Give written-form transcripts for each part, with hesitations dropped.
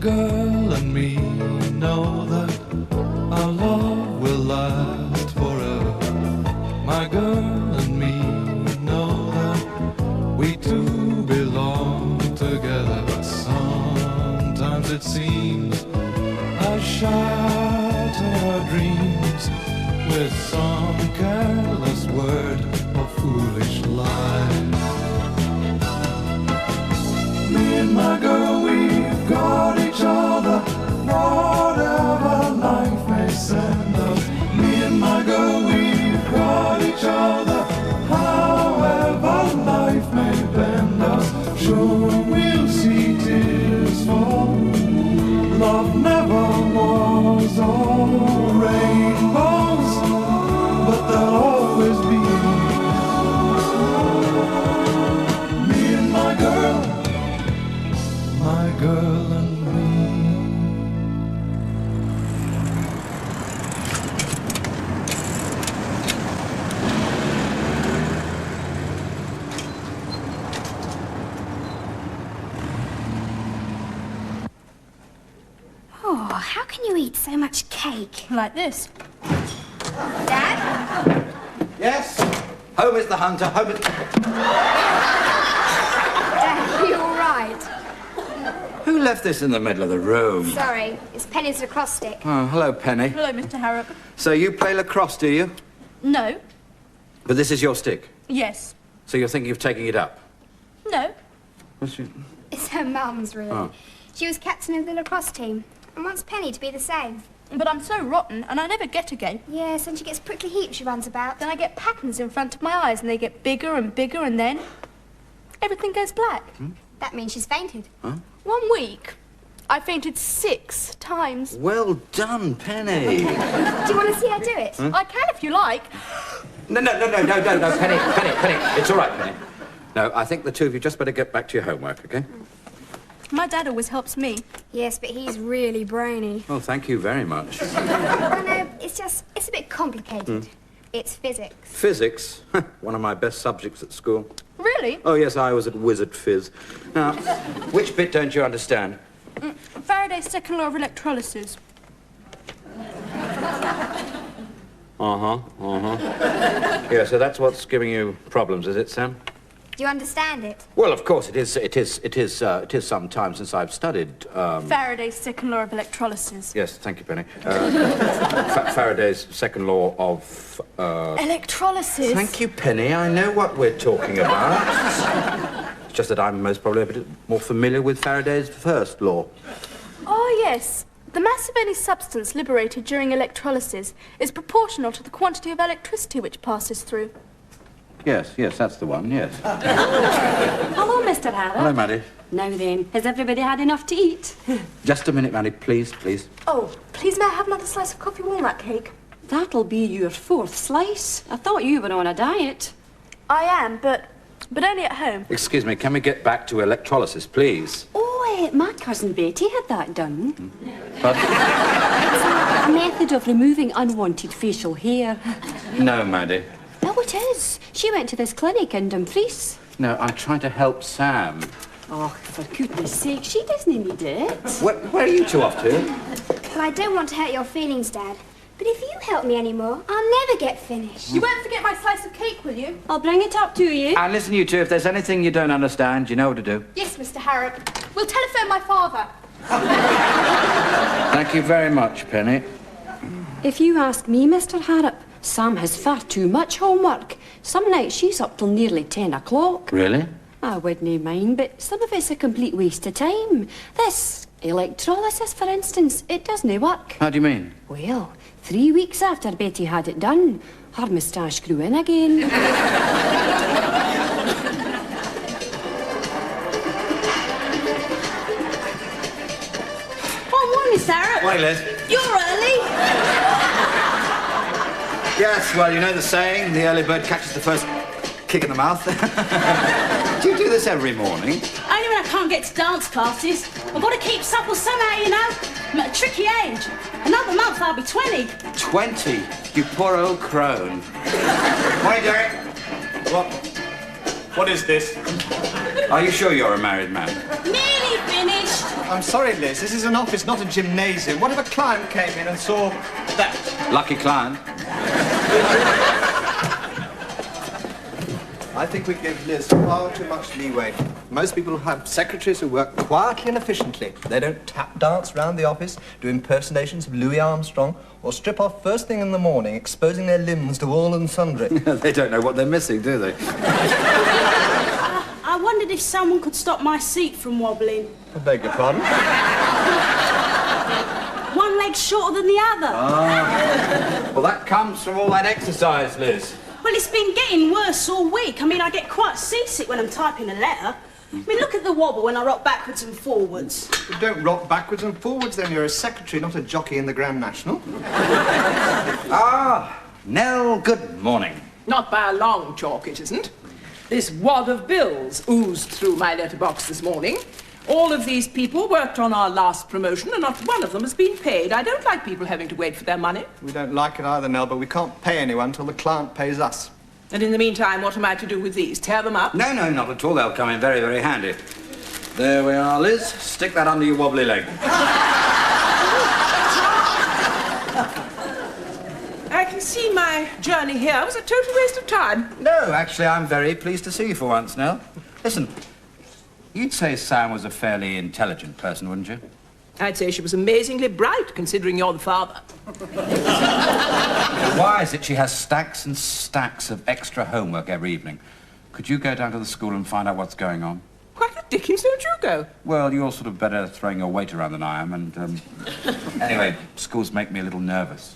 girl and me know that our love will last forever. My girl and me know that we two belong together. But sometimes it seems I shatter our dreams with some careless word or foolish lie. Me and my girl, we've got each other, whatever life may send us. Me and my girl, we've got each other, however life may bend us. Sure, we'll see tears fall. Love never was all rainbows, but there'll always be me and my girl and me. Oh, how can you eat so much cake? Like this. Dad? Yes? Home is the hunter, home is... Dad, are you all right? Who left this in the middle of the room? Sorry, it's Penny's lacrosse stick. Oh, hello, Penny. Hello, Mr. Harrop. So you play lacrosse, do you? No. But this is your stick? Yes. So you're thinking of taking it up? No. What's your... It's her mum's, really. Oh. She was captain of the lacrosse team and wants Penny to be the same. But I'm so rotten and I never get a game. Yes, and she gets prickly heaps she runs about. Then I get patterns in front of my eyes and they get bigger and bigger and then everything goes black. That means she's fainted. Huh? 1 week, I fainted 6 times. Well done, Penny. Do you want to see her do it? I can if you like. No, Penny. It's all right, Penny. No, I think the two of you just better get back to your homework, okay? My dad always helps me. Yes, but he's really brainy. Oh, thank you very much. Well, no, it's a bit complicated. It's physics. Physics? One of my best subjects at school. Really? Oh, yes, I was at Wizard Fizz. Now, which bit don't you understand? Faraday's second law of electrolysis. Yeah, so that's what's giving you problems, is it, Sam? Do you understand it? Well, of course, it is some time since I've studied, Faraday's second law of electrolysis. Yes, thank you, Penny. Faraday's second law of, Electrolysis? Thank you, Penny. I know what we're talking about. It's just that I'm most probably a bit more familiar with Faraday's first law. Oh, yes. The mass of any substance liberated during electrolysis is proportional to the quantity of electricity which passes through. Yes, that's the one, yes. Hello, Mr. Harrop. Hello, Maddie. Now then, has everybody had enough to eat? Just a minute, Maddie, please. Oh, please may I have another slice of coffee walnut cake? That'll be your 4th slice. I thought you were on a diet. I am, but only at home. Excuse me, can we get back to electrolysis, please? Oh, my cousin Betty had that done. But... It's a method of removing unwanted facial hair. No, Maddie. No, it is. She went to this clinic in Dumfries. No, I'm trying to help Sam. Oh, for goodness sake, she doesn't need it. Where are you two off to? Well, I don't want to hurt your feelings, Dad. But if you help me anymore, I'll never get finished. You won't forget my slice of cake, will you? I'll bring it up to you. And listen, you two, if there's anything you don't understand, you know what to do. Yes, Mr. Harrop. We'll telephone my father. Thank you very much, Penny. If you ask me, Mr. Harrop, Sam has far too much homework. Some nights she's up till nearly 10 o'clock. Really? I wouldn't mind, but some of it's a complete waste of time. This electrolysis, for instance, it doesn't work. How do you mean? Well, 3 weeks after Betty had it done, her moustache grew in again. Oh, morning, Sarah. Morning, Liz. You're early. Yes, well, you know the saying, the early bird catches the first kick in the mouth. Do you do this every morning? Only when I can't get to dance classes. I've got to keep supple somehow, you know. I'm at a tricky age. Another month I'll be 20. 20? You poor old crone. Morning, Derek. What is this? Are you sure you're a married man? Nearly finished. I'm sorry, Liz. This is an office, not a gymnasium. What if a client came in and saw that? Lucky client. I think we give Liz far too much leeway. Most people have secretaries who work quietly and efficiently. They don't tap dance around the office, do impersonations of Louis Armstrong, or strip off first thing in the morning, exposing their limbs to all and sundry. They don't know what they're missing, do they? I wondered if someone could stop my seat from wobbling. I beg your pardon? One leg shorter than the other. Well, that comes from all that exercise, Liz. Well, it's been getting worse all week. I mean, I get quite seasick when I'm typing a letter. I mean, look at the wobble when I rock backwards and forwards. You don't rock backwards and forwards, then. You're a secretary, not a jockey in the Grand National. Ah, Nell, good morning. Not by a long chalk, it isn't. This wad of bills oozed through my letterbox this morning. All of these people worked on our last promotion, and not one of them has been paid. I don't like people having to wait for their money. We don't like it either, Nell, but we can't pay anyone until the client pays us. And in the meantime, what am I to do with these? Tear them up? No, no, not at all. They'll come in very, very handy. There we are, Liz. Stick that under your wobbly leg. I can see my journey here was a total waste of time. No, actually, I'm very pleased to see you for once, Nell. Listen, you'd say Sam was a fairly intelligent person, wouldn't you? I'd say she was amazingly bright, considering you're the father. Why is it she has stacks and stacks of extra homework every evening? Could you go down to the school and find out what's going on? Why the dickens don't you go? Well, you're sort of better throwing your weight around than I am, and, anyway, schools make me a little nervous.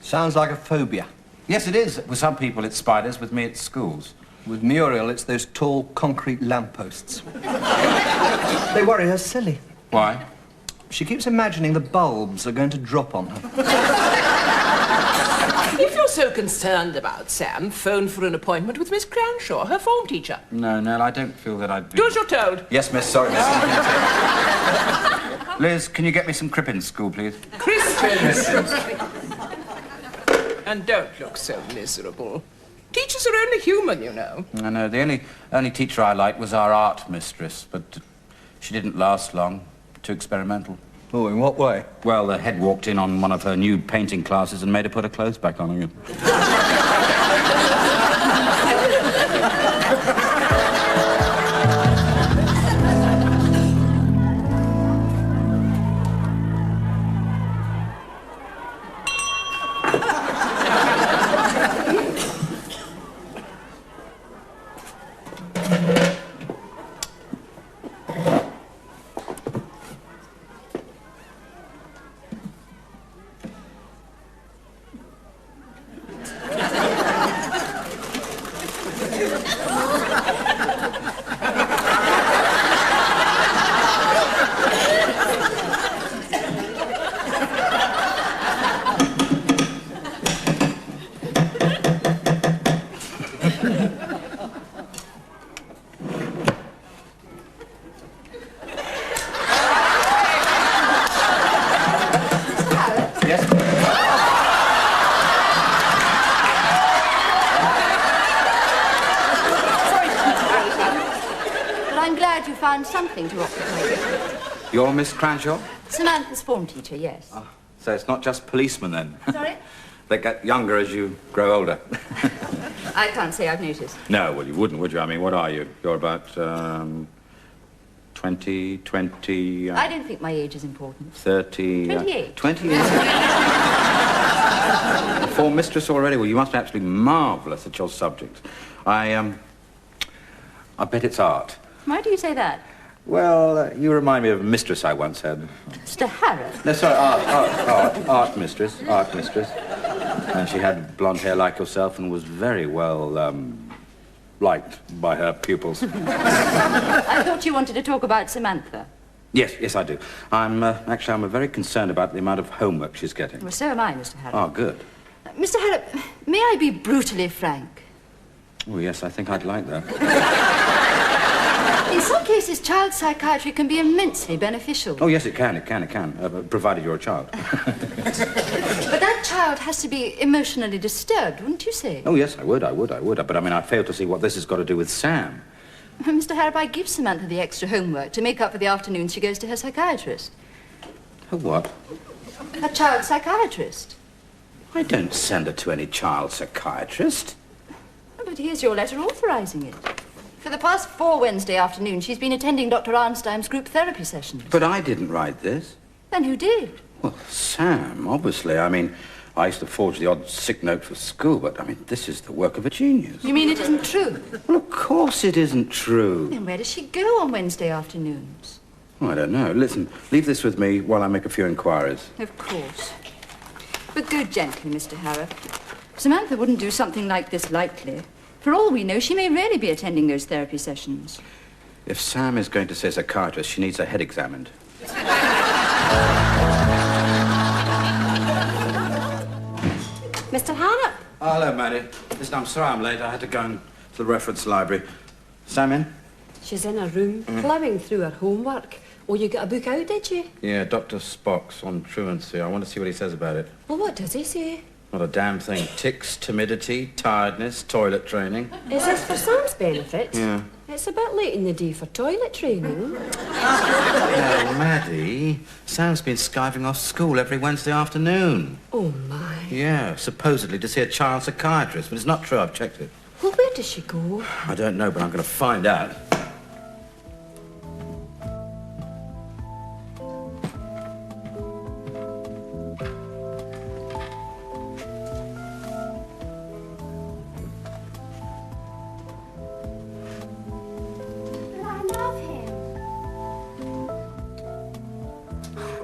Sounds like a phobia. Yes, it is. With some people, it's spiders. With me, it's schools. With Muriel, it's those tall concrete lampposts. They worry her silly. Why? She keeps imagining the bulbs are going to drop on her. If you're so concerned about Sam, phone for an appointment with Miss Cranshaw, her form teacher. No, Nell, I don't feel that I'd be... Do as you're told. Yes, miss. Sorry, miss. Liz, can you get me some Crippins school, please? Christians. And don't look so miserable. Teachers are only human, you know. I know. The only teacher I liked was our art mistress, but she didn't last long. Too experimental. Oh, in what way? Well, the head walked in on one of her new painting classes and made her put her clothes back on again. Something to occupy you. You're Miss Cranshaw? Samantha's form teacher, yes. Oh, so it's not just policemen, then? Sorry? They get younger as you grow older. I can't say I've noticed. No, well, you wouldn't, would you? I mean, what are you? You're about, 20... I don't think my age is important. 30... 28. 28. A form mistress already? Well, you must be absolutely marvellous at your subject. I bet it's art. Why do you say that? Well, you remind me of a mistress I once had. Mr. Harrop? No, sorry, art mistress. And she had blonde hair like yourself and was very well, liked by her pupils. I thought you wanted to talk about Samantha. Yes, I do. I'm very concerned about the amount of homework she's getting. Well, so am I, Mr. Harrop. Oh, good. Mr. Harrop, may I be brutally frank? Oh, yes, I think I'd like that. In some cases, child psychiatry can be immensely beneficial. Oh, yes, it can, provided you're a child. But that child has to be emotionally disturbed, wouldn't you say? Oh, yes, I would. But, I mean, I fail to see what this has got to do with Sam. Mr. Harrop, I give Samantha the extra homework to make up for the afternoons she goes to her psychiatrist. Her what? Her child psychiatrist. I don't send her to any child psychiatrist. Oh, but here's your letter authorising it. For the past 4 Wednesday afternoons, she's been attending Dr. Arnstein's group therapy sessions. But I didn't write this. Then who did? Well, Sam, obviously. I mean, I used to forge the odd sick note for school, but, I mean, this is the work of a genius. You mean it isn't true? Well, of course it isn't true. Then where does she go on Wednesday afternoons? Oh, I don't know. Listen, leave this with me while I make a few inquiries. Of course. But go gently, Mr. Harrop. Samantha wouldn't do something like this lightly. For all we know, she may really be attending those therapy sessions. If Sam is going to see a psychiatrist, she needs her head examined. Mr. Harrop? Oh, hello, Maddie. Listen, I'm sorry I'm late. I had to go to the reference library. Sam in? She's in her room, ploughing through her homework. Oh, you got a book out, did you? Yeah, Dr. Spock's on truancy. I want to see what he says about it. Well, what does he say? Not a damn thing. Tics, timidity, tiredness, toilet training. Is this for Sam's benefit? Yeah. It's a bit late in the day for toilet training. No, Maddie. Sam's been skiving off school every Wednesday afternoon. Oh, my. Yeah, supposedly to see a child psychiatrist, but it's not true. I've checked it. Well, where does she go? I don't know, but I'm going to find out.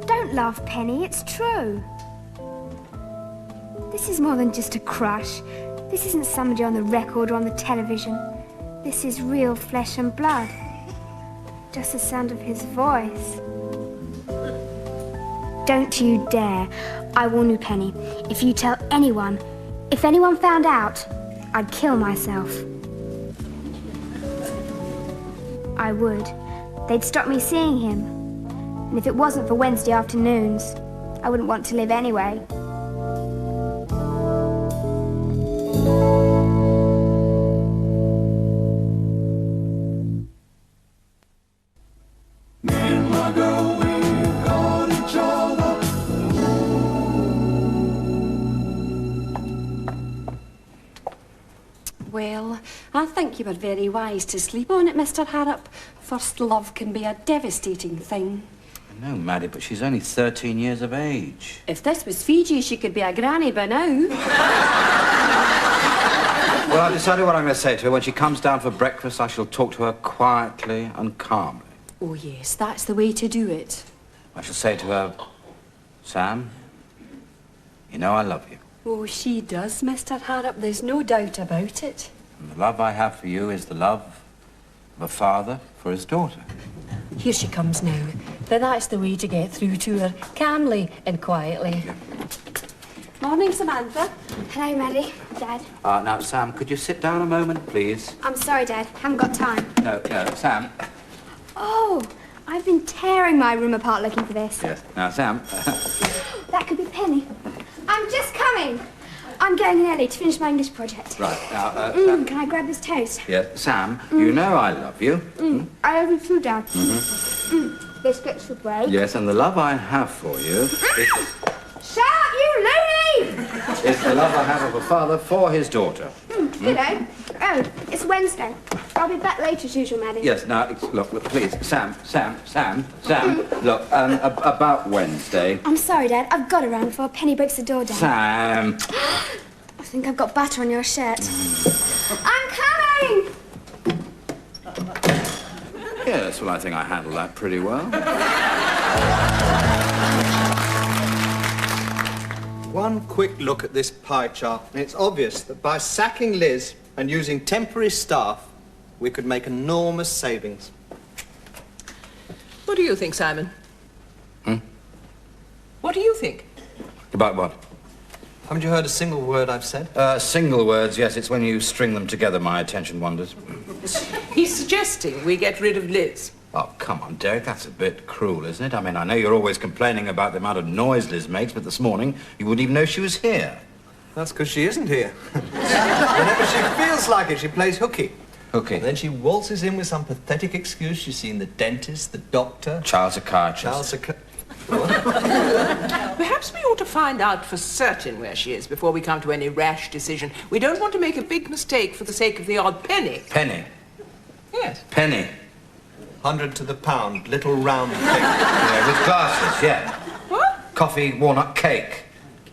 Don't laugh, Penny, it's true. This is more than just a crush. This isn't somebody on the record or on the television. This is real flesh and blood. Just the sound of his voice. Don't you dare. I warn you, Penny. If you tell anyone, if anyone found out, I'd kill myself. I would. They'd stop me seeing him. And if it wasn't for Wednesday afternoons, I wouldn't want to live anyway. Me and my girl, we've got each other. Well, I think you were very wise to sleep on it, Mr. Harrop. First love can be a devastating thing. I know, Maddie, but she's only 13 years of age. If this was Fiji, she could be a granny by now. Well, I've decided what I'm going to say to her. When she comes down for breakfast, I shall talk to her quietly and calmly. Oh, yes, that's the way to do it. I shall say to her, Sam, you know I love you. Oh, she does, Mr. Harrop. There's no doubt about it. And the love I have for you is the love of a father for his daughter. Here she comes now. But that's the way to get through to her, calmly and quietly. Yeah. Morning, Samantha. Hello, Maddie. Dad. Now, Sam, could you sit down a moment, please? I'm sorry, Dad. Haven't got time. No, Sam. Oh, I've been tearing my room apart looking for this. Yes. Now, Sam. That could be Penny. I'm just coming. I'm going in early to finish my English project. Right, now, Sam. Can I grab this toast? Yes, Sam, you know I love you. I love you too, Dad. Biscuits for break. Yes, and the love I have for you is, Shut up, you loony! is the love I have of a father for his daughter. You know. Oh, it's Wednesday. I'll be back later as usual, Maddie. Yes, now, look, please, Sam, look, about Wednesday. I'm sorry, Dad. I've got to run before Penny breaks the door down. Sam! I think I've got butter on your shirt. I'm coming! Yes, well, I think I handled that pretty well. One quick look at this pie chart, and it's obvious that by sacking Liz and using temporary staff, we could make enormous savings. What do you think, Simon? What do you think? About what? Haven't you heard a single word I've said? Single words, yes, it's when you string them together my attention wanders. He's suggesting we get rid of Liz. Oh, come on, Derek, that's a bit cruel, isn't it? I mean, I know you're always complaining about the amount of noise Liz makes, but this morning you wouldn't even know she was here. That's because she isn't here. Whenever she feels like it, she plays hooky. Okay. And then she waltzes in with some pathetic excuse. She's seen the dentist, the doctor. Child psychiatrist. Perhaps we ought to find out for certain where she is before we come to any rash decision. We don't want to make a big mistake for the sake of the odd penny. Penny? Yes. Penny. 100 to the pound, little round thing. Yeah, with glasses, yeah. What? Coffee walnut cake.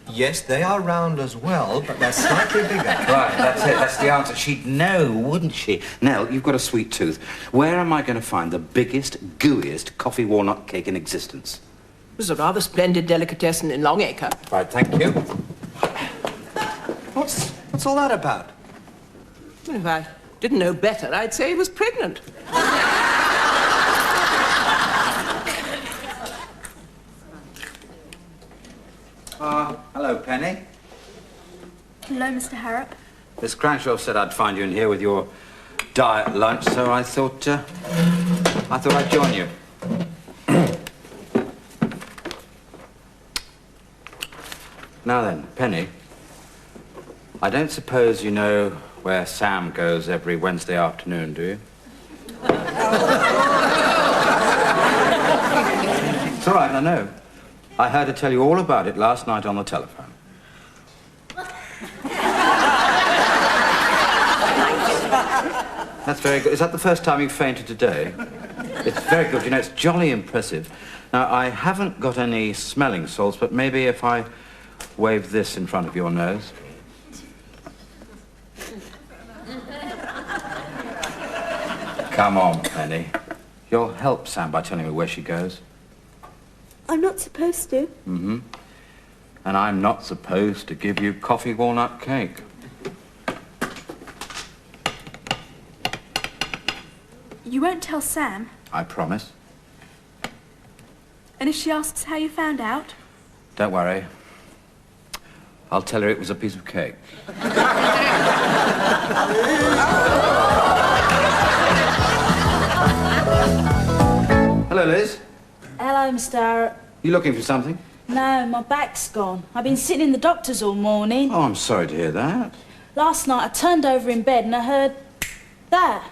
Yes, they are round as well, but they're slightly bigger. Right, that's it. That's the answer. She'd know, wouldn't she? Nell, you've got a sweet tooth. Where am I going to find the biggest, gooeyest coffee walnut cake in existence? It was a rather splendid delicatessen in Longacre. Right, thank you. What's all that about? Well, if I didn't know better, I'd say he was pregnant. Hello, Penny. Hello, Mr. Harrop. Miss Cranshaw said I'd find you in here with your diet lunch, so I thought I'd join you. Now then, Penny, I don't suppose you know where Sam goes every Wednesday afternoon, do you? It's all right, I know. I heard her tell you all about it last night on the telephone. That's very good. Is that the first time you've fainted today? It's very good. You know, it's jolly impressive. Now, I haven't got any smelling salts, but maybe if I wave this in front of your nose. Come on, Penny. You'll help Sam by telling me where she goes. I'm not supposed to. Mm-hmm. And I'm not supposed to give you coffee walnut cake. You won't tell Sam? I promise. And if she asks how you found out? Don't worry. I'll tell her it was a piece of cake. Hello, Liz. Hello, Mr. Harrop. You looking for something? No, my back's gone. I've been sitting in the doctor's all morning. Oh, I'm sorry to hear that. Last night I turned over in bed and I heard that.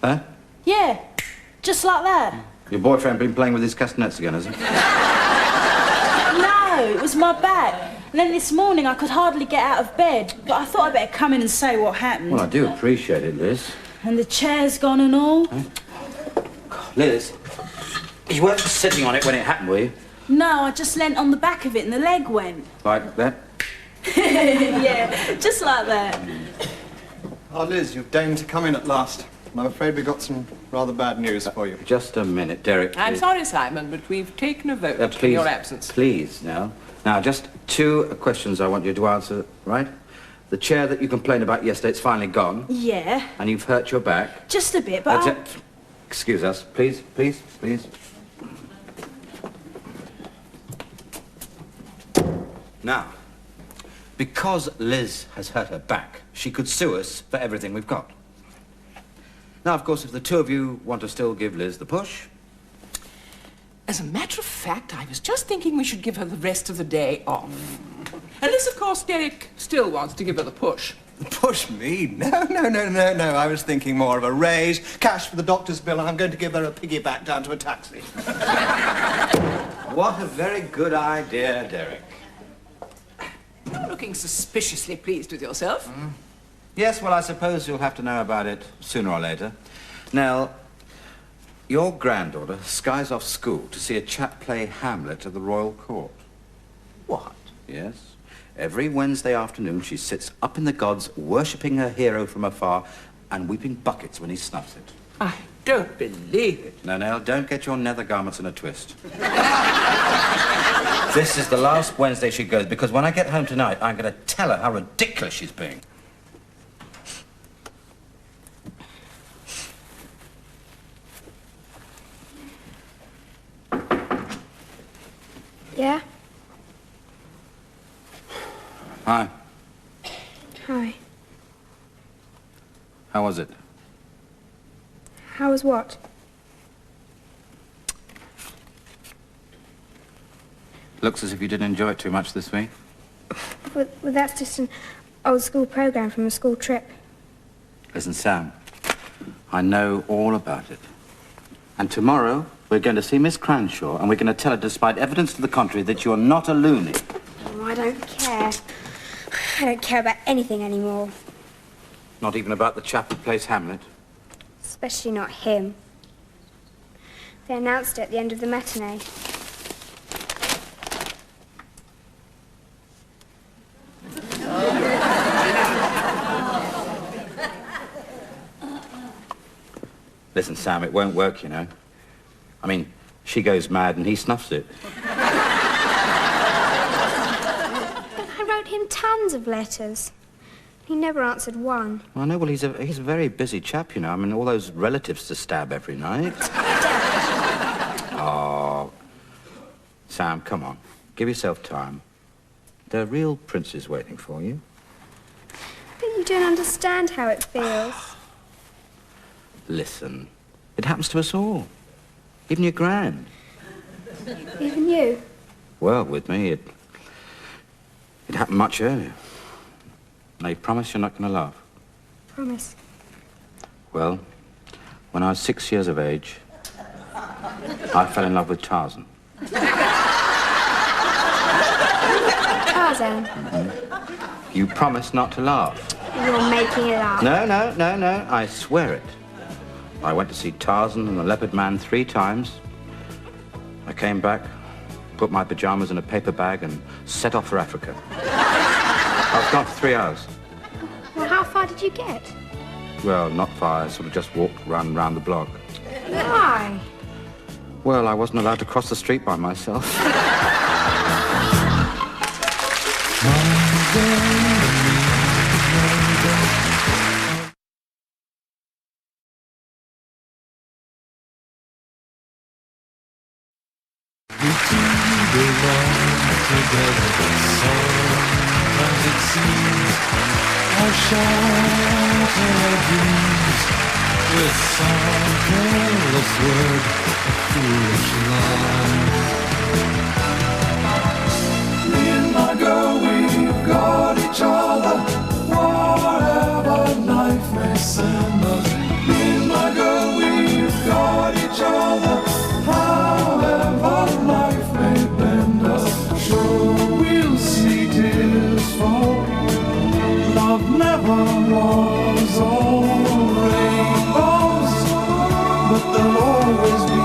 Huh? Yeah, just like that. Your boyfriend been playing with his castanets again, has he? No, it was my back. And then this morning I could hardly get out of bed, but I thought I'd better come in and say what happened. Well, I do appreciate it, Liz. And the chair's gone and all. Huh? Liz, you weren't sitting on it when it happened, were you? No, I just leant on the back of it and the leg went. Like that? Yeah, just like that. Oh, Liz, you've deigned to come in at last. I'm afraid we got some rather bad news for you. Just a minute, Derek. I'm sorry, Simon, but we've taken a vote in please, your absence. Please, now. Now, just two questions I want you to answer, right? The chair that you complained about yesterday, it's finally gone. Yeah. And you've hurt your back. Just a bit, but Excuse us, please, please, please. Now, because Liz has hurt her back, she could sue us for everything we've got. Now, of course, if the two of you want to still give Liz the push... As a matter of fact, I was just thinking we should give her the rest of the day off. Unless, of course, Derek still wants to give her the push. Push me? No. I was thinking more of a raise, cash for the doctor's bill, and I'm going to give her a piggyback down to a taxi. What a very good idea, Derek. You're looking suspiciously pleased with yourself. Yes, well, I suppose you'll have to know about it sooner or later. Nell, your granddaughter skies off school to see a chap play Hamlet at the Royal Court. What? Yes. Every Wednesday afternoon, she sits up in the gods, worshipping her hero from afar and weeping buckets when he snuffs it. I don't believe it. No, Nell, don't get your nether garments in a twist. This is the last Wednesday she goes, because when I get home tonight, I'm going to tell her how ridiculous she's being. Yeah? Hi. Hi. How was it? How was what? Looks as if you didn't enjoy it too much this week. Well, that's just an old school program from a school trip. Listen, Sam, I know all about it. And tomorrow, we're going to see Miss Cranshaw, and we're going to tell her, despite evidence to the contrary, that you're not a loony. Oh, I don't care. I don't care about anything anymore. Not even about the chap who plays Hamlet? Especially not him. They announced it at the end of the matinee. Listen, Sam, it won't work, you know. I mean, she goes mad and he snuffs it. I wrote him tons of letters. He never answered one. I know, well, he's a very busy chap, you know. I mean, all those relatives to stab every night. Oh, Sam, come on. Give yourself time. There are real princes waiting for you. But you don't understand how it feels. Listen, it happens to us all. Even your gran. Even you? Well, with me, it happened much earlier. Now, you promise you're not going to laugh? Promise. Well, when I was 6 years of age, I fell in love with Tarzan. Tarzan? Mm-hmm. You promise not to laugh. You're making it up. No, I swear it. I went to see Tarzan and the Leopard Man 3 times. I came back, put my pajamas in a paper bag and set off for Africa. I was gone for 3 hours. Well, how far did you get? Well, not far. I sort of just walked round the block. Why? Well, I wasn't allowed to cross the street by myself. Sometimes it seems our shelter our dreams with some careless word, a foolish lie. Me and my girl, we've got each other, whatever life may send us. Me and my girl, we've got each other, however life may bend us. Sure, we'll see tears fall. Love never was all rainbows, but there'll always be